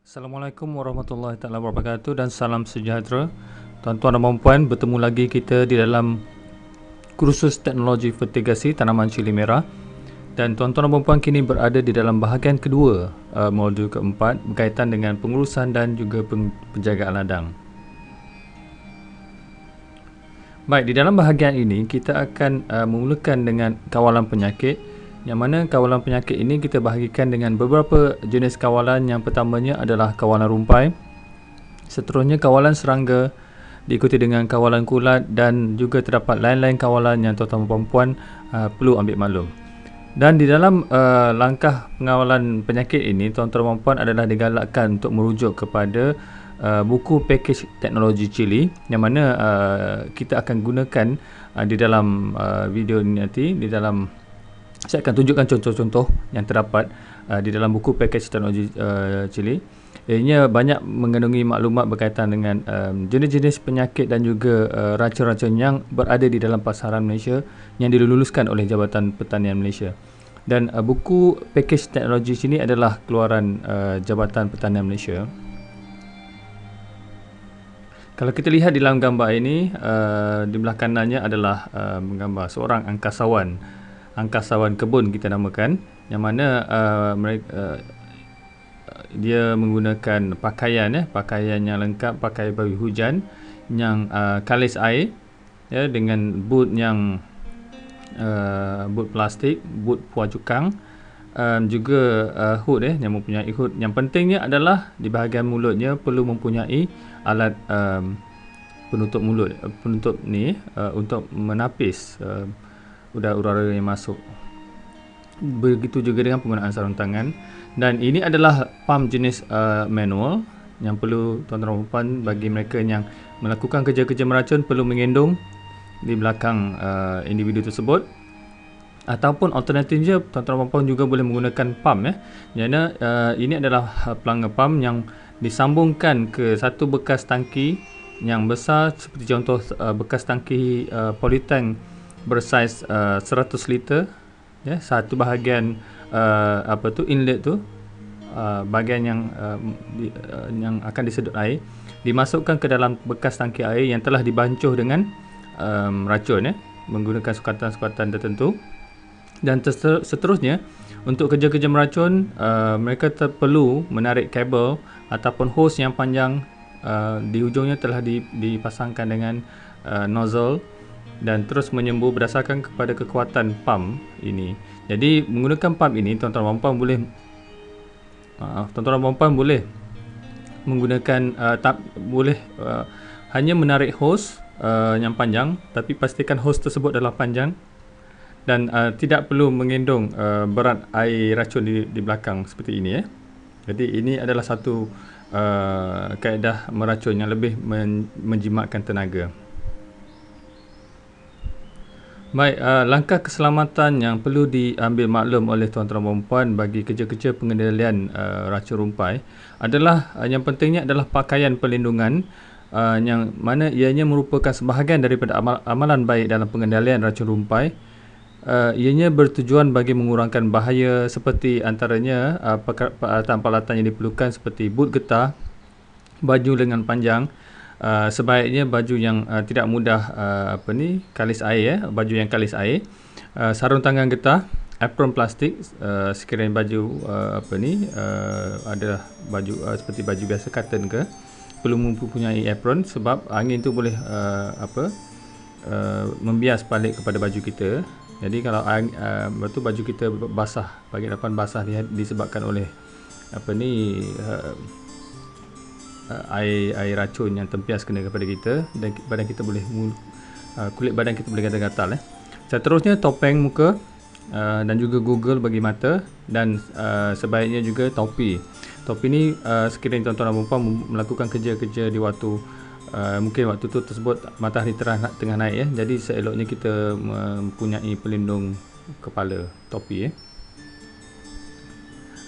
Assalamualaikum warahmatullahi taala wabarakatuh dan salam sejahtera. Tuan-tuan dan puan-puan, bertemu lagi kita di dalam kursus teknologi fertigasi tanaman cili merah. Dan tuan-tuan dan puan-puan kini berada di dalam bahagian kedua modul keempat berkaitan dengan pengurusan dan juga penjagaan ladang. Baik, di dalam bahagian ini kita akan memulakan dengan kawalan penyakit, yang mana kawalan penyakit ini kita bahagikan dengan beberapa jenis kawalan. Yang pertamanya adalah kawalan rumpai, seterusnya kawalan serangga, diikuti dengan kawalan kulat, dan juga terdapat lain-lain kawalan yang tuan-tuan dan puan-puan perlu ambil maklum. Dan di dalam langkah pengawalan penyakit ini, tuan-tuan dan puan-puan adalah digalakkan untuk merujuk kepada buku pakej teknologi cili, yang mana kita akan gunakan di dalam video ini nanti. Di dalam saya akan tunjukkan contoh-contoh yang terdapat di dalam buku pakej teknologi cili. Ianya banyak mengandungi maklumat berkaitan dengan jenis-jenis penyakit dan juga racun-racun yang berada di dalam pasaran Malaysia yang diluluskan oleh Jabatan Pertanian Malaysia. Dan buku pakej teknologi sini adalah keluaran Jabatan Pertanian Malaysia. Kalau kita lihat di dalam gambar ini, di belah kanannya adalah menggambar seorang angkasawan kebun kita namakan, yang mana dia menggunakan pakaian yang lengkap, pakai baju hujan yang kalis air, ya, dengan boot yang boot plastik, boot puas cukang, juga hood yang mempunyai hood. Yang pentingnya adalah di bahagian mulutnya perlu mempunyai alat penutup mulut, penutup ni untuk menapis udara yang masuk. Begitu juga dengan penggunaan sarung tangan. Dan ini adalah pump jenis manual yang perlu tuan-tuan dan puan bagi mereka yang melakukan kerja-kerja meracun perlu mengendong di belakang individu tersebut. Ataupun alternatifnya tuan-tuan dan puan juga boleh menggunakan pump, Jadi ini adalah pelanggan pump yang disambungkan ke satu bekas tangki yang besar, seperti contoh bekas tangki polytank bersaiz 100 liter, ya. Satu bahagian inlet tu, bahagian yang akan disedut air, dimasukkan ke dalam bekas tangki air yang telah dibancuh dengan racun, menggunakan sukatan-sukatan tertentu. Dan seterusnya, untuk kerja-kerja meracun, mereka perlu menarik kabel ataupun hos yang panjang, di hujungnya telah dipasangkan dengan nozzle, dan terus menyembuh berdasarkan kepada kekuatan pump ini. Jadi menggunakan pump ini, tuan-tuan dan puan boleh menggunakan hanya menarik hos yang panjang, tapi pastikan hos tersebut adalah panjang, dan tidak perlu mengendong berat air racun di belakang seperti ini, Jadi ini adalah satu kaedah meracun yang lebih menjimatkan tenaga. Baik, langkah keselamatan yang perlu diambil maklum oleh tuan-tuan dan puan bagi kerja-kerja pengendalian racun rumpai adalah yang pentingnya adalah pakaian perlindungan, yang mana ianya merupakan sebahagian daripada amalan baik dalam pengendalian racun rumpai. Ianya bertujuan bagi mengurangkan bahaya, seperti antaranya peralatan-peralatan yang diperlukan seperti boot getah, baju lengan panjang, sebaiknya baju yang tidak mudah kalis air, baju yang kalis air, sarung tangan getah, apron plastik, sekiranya baju ada baju seperti baju biasa cotton ke, perlu mempunyai apron, sebab angin tu boleh membias balik kepada baju kita. Jadi kalau baju kita basah, bahagian depan basah disebabkan oleh air racun yang tempias kena kepada kita, dan badan kita boleh kulit badan kita boleh gatal-gatal. Seterusnya topeng muka, dan juga goggle bagi mata, dan sebaiknya juga topi. Topi ni sekiranya tuan-tuan dan puan melakukan kerja-kerja di waktu mungkin waktu tu tersebut matahari tengah naik, jadi seeloknya kita mempunyai pelindung kepala, topi,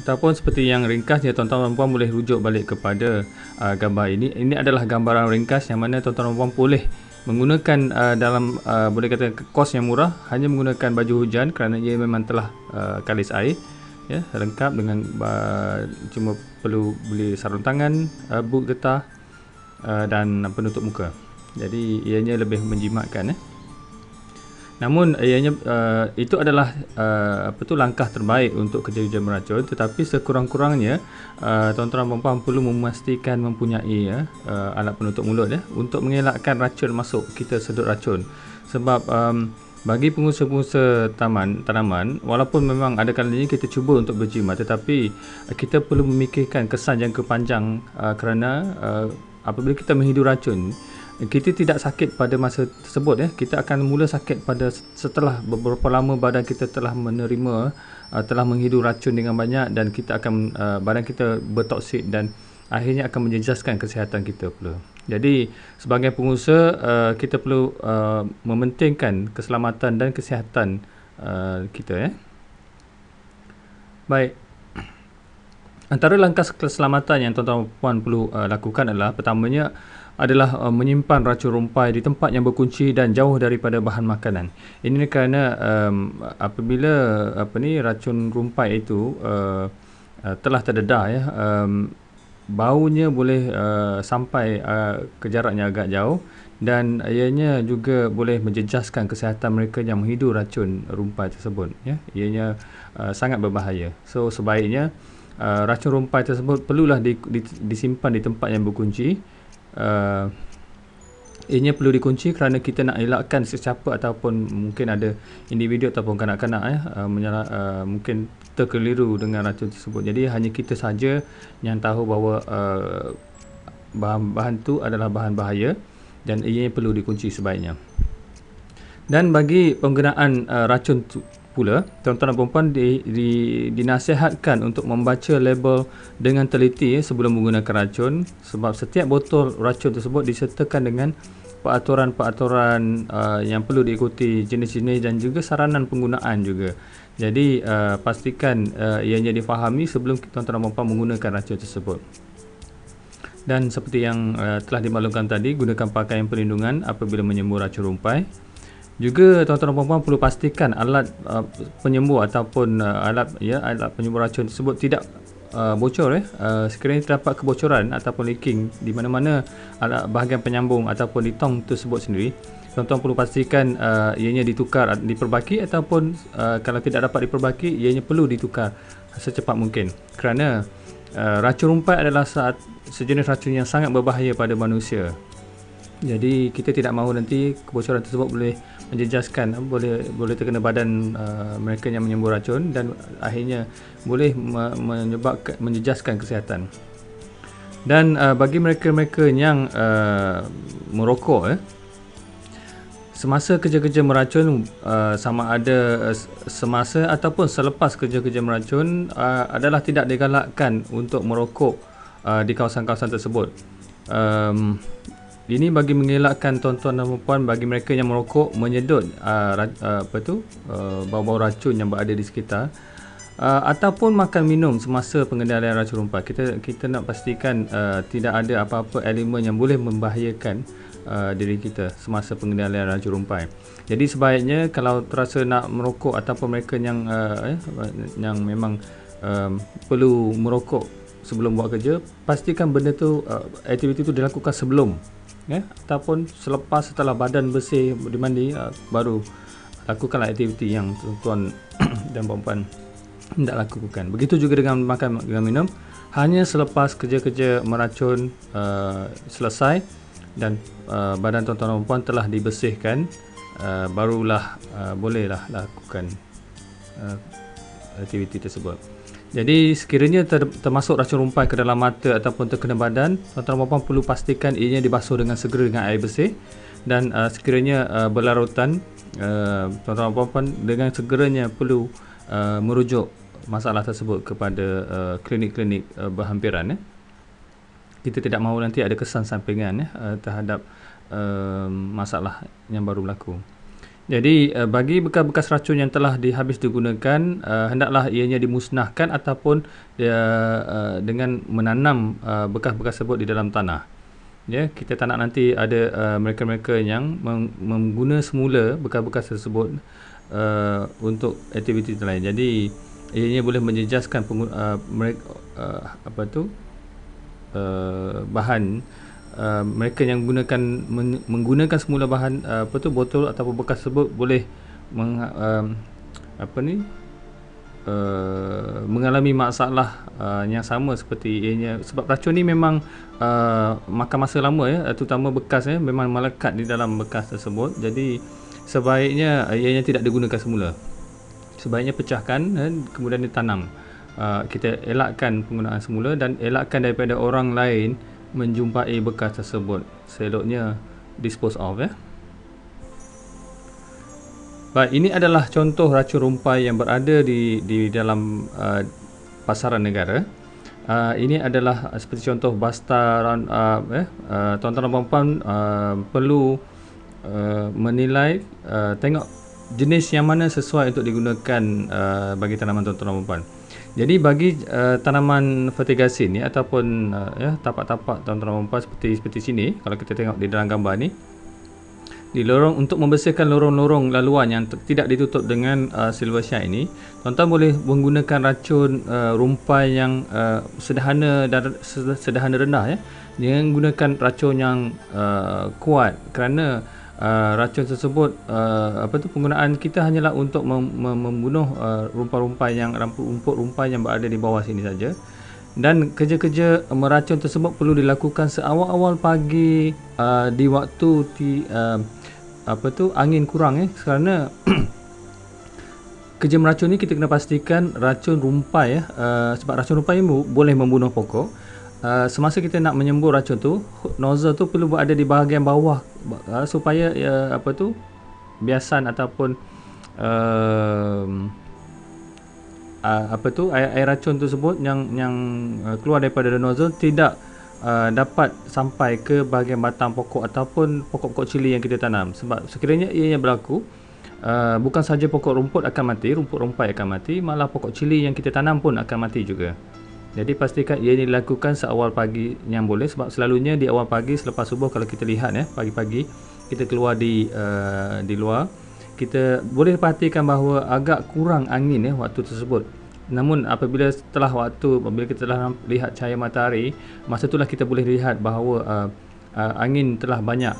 Ataupun seperti yang ringkasnya, tuan-tuan dan puan boleh rujuk balik kepada gambar ini. Ini adalah gambaran ringkas yang mana tuan-tuan dan puan boleh menggunakan dalam boleh kata kos yang murah, hanya menggunakan baju hujan kerana ia memang telah kalis air, ya, lengkap dengan cuma perlu beli sarung tangan, boot getah, dan penutup muka. Jadi ianya lebih menjimatkan. Namun ianya itu adalah langkah terbaik untuk kerja-kerja meracun, tetapi sekurang-kurangnya tuan-tuan dan puan perlu memastikan mempunyai alat penutup mulut untuk mengelakkan racun masuk kita sedut racun. Sebab bagi pengusaha-pengusaha tanaman, walaupun memang ada kalanya kita cuba untuk berjimat, tetapi kita perlu memikirkan kesan jangka panjang kerana apabila kita menghidu racun, kita tidak sakit pada masa tersebut. Kita akan mula sakit pada setelah beberapa lama badan kita telah menerima, telah menghidu racun dengan banyak, dan kita akan badan kita bertoksik dan akhirnya akan menjejaskan kesihatan kita pula. Jadi sebagai pengusaha kita perlu mementingkan keselamatan dan kesihatan kita. Baik. Antara langkah keselamatan yang tuan-tuan dan puan perlu lakukan adalah, pertamanya adalah menyimpan racun rumpai di tempat yang berkunci dan jauh daripada bahan makanan. Ini kerana apabila racun rumpai itu telah terdedah, baunya boleh sampai ke jarak yang agak jauh, dan ianya juga boleh menjejaskan kesihatan mereka yang menghidu racun rumpai tersebut. Ianya sangat berbahaya. So sebaiknya racun rumpai tersebut perlulah disimpan di tempat yang berkunci. Ianya perlu dikunci kerana kita nak elakkan sesiapa ataupun mungkin ada individu ataupun kanak-kanak mungkin terkeliru dengan racun tersebut. Jadi hanya kita saja yang tahu bahawa bahan-bahan tu adalah bahan bahaya, dan ianya perlu dikunci sebaiknya. Dan bagi penggunaan racun pula, tuan-tuan dan puan-puan dinasihatkan untuk membaca label dengan teliti sebelum menggunakan racun, sebab setiap botol racun tersebut disertakan dengan peraturan-peraturan yang perlu diikuti, jenis-jenis dan juga saranan penggunaan juga. Jadi pastikan ianya difahami sebelum tuan-tuan dan puan-puan menggunakan racun tersebut. Dan seperti yang telah dimaklumkan tadi, gunakan pakaian perlindungan apabila menyembuh racun rumpai. Juga tuan-tuan dan puan-puan perlu pastikan alat penyembuh ataupun alat penyembuh racun tersebut tidak bocor. Sekiranya terdapat kebocoran ataupun leaking di mana-mana bahagian penyambung ataupun di tong tersebut sendiri, tuan-tuan perlu pastikan ianya diperbaiki, ataupun kalau tidak dapat diperbaiki, ianya perlu ditukar secepat mungkin, kerana racun rumpai adalah sejenis racun yang sangat berbahaya pada manusia. Jadi kita tidak mahu nanti kebocoran tersebut boleh menjejaskan, boleh terkena badan mereka yang menyembuh racun, dan akhirnya boleh menyebabkan menjejaskan kesihatan. Dan bagi mereka-mereka yang merokok, semasa kerja-kerja meracun, sama ada semasa ataupun selepas kerja-kerja meracun, adalah tidak digalakkan untuk merokok di kawasan-kawasan tersebut. Ini bagi mengelakkan tuan-tuan dan puan, bagi mereka yang merokok, menyedut bau-bau racun yang berada di sekitar, ataupun makan minum semasa pengendalian racun rumpai. Kita nak pastikan tidak ada apa-apa elemen yang boleh membahayakan diri kita semasa pengendalian racun rumpai. Jadi sebaiknya kalau terasa nak merokok, ataupun mereka yang memang perlu merokok sebelum buat kerja, pastikan benda tu, aktiviti tu dilakukan sebelum, ataupun setelah badan bersih, dimandi, baru lakukanlah aktiviti yang tuan-tuan dan puan-puan hendak lakukan. Begitu juga dengan makan dan minum, hanya selepas kerja-kerja meracun selesai dan badan tuan-tuan dan puan telah dibersihkan, barulah bolehlah lakukan aktiviti tersebut. Jadi sekiranya termasuk racun rumpai ke dalam mata ataupun terkena badan, tuan-tuan dan puan perlu pastikan ianya dibasuh dengan segera dengan air bersih, dan sekiranya berlarutan, tuan-tuan dan puan dengan segeranya perlu merujuk masalah tersebut kepada klinik-klinik berhampiran. Kita tidak mahu nanti ada kesan sampingan terhadap masalah yang baru berlaku. Jadi bagi bekas-bekas racun yang telah habis digunakan, hendaklah ianya dimusnahkan ataupun dengan menanam bekas-bekas tersebut di dalam tanah. Kita tak nak nanti ada mereka-mereka yang mengguna semula bekas-bekas tersebut untuk aktiviti lain. Jadi ianya boleh menjejaskan bahan mereka yang menggunakan semula bahan botol ataupun bekas tersebut boleh mengalami masalah yang sama seperti ianya, sebab racun ni memang makan masa lama ya, terutama bekas memang melekat di dalam bekas tersebut. Jadi sebaiknya ianya tidak digunakan semula. Sebaiknya pecahkan dan kemudian ditanam. Kita elakkan penggunaan semula dan elakkan daripada orang lain menjumpai bekas tersebut. Seloknya dispose off ya. Baik, ini adalah contoh racun rumpai yang berada di dalam pasaran negara. Ini adalah seperti contoh Basta. Tuan-tuan dan puan-puan perlu menilai, tengok jenis yang mana sesuai untuk digunakan bagi tanaman tuan-tuan dan puan-puan. Jadi bagi tanaman vertigacin ni ataupun tapak-tapak tuan-tuan dan puan-puan seperti sini, kalau kita tengok di dalam gambar ni, di lorong, untuk membersihkan lorong-lorong laluan yang tidak ditutup dengan silver shine ini, tuan-tuan boleh menggunakan racun rumpai yang sederhana dan sederhana rendah ya. Jangan gunakan racun yang kuat, kerana racun tersebut penggunaan kita hanyalah untuk membunuh rumpai-rumpai yang rumput rumpai yang berada di bawah sini saja. Dan kerja-kerja meracun tersebut perlu dilakukan seawal-awal pagi di waktu angin kurang kerana kerja meracun ni kita kena pastikan racun rumpai sebab racun rumpai boleh membunuh pokok. Semasa kita nak menyembur racun tu, nozzle tu perlu berada di bahagian bawah supaya biasan ataupun air racun tersebut yang keluar daripada nozzle tidak dapat sampai ke bahagian batang pokok ataupun pokok-pokok cili yang kita tanam. Sebab sekiranya ianya berlaku, bukan saja pokok rumput akan mati, rumput rumpai akan mati, malah pokok cili yang kita tanam pun akan mati juga. Jadi pastikan ia dilakukan seawal pagi yang boleh, sebab selalunya di awal pagi selepas subuh, kalau kita lihat pagi-pagi kita keluar di luar, kita boleh perhatikan bahawa agak kurang angin waktu tersebut. Namun apabila kita telah lihat cahaya matahari, masa itulah kita boleh lihat bahawa angin telah banyak.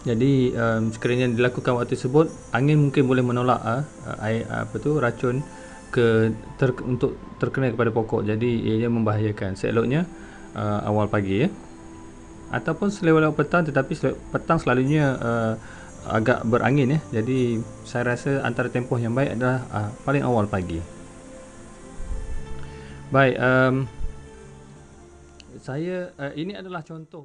Jadi sekiranya dilakukan waktu tersebut, angin mungkin boleh menolak racun untuk terkena kepada pokok. Jadi ia membahayakan. Seeloknya awal pagi ataupun selewat petang, tetapi petang selalunya agak berangin Jadi saya rasa antara tempoh yang baik adalah paling awal pagi. Baik, ini adalah contoh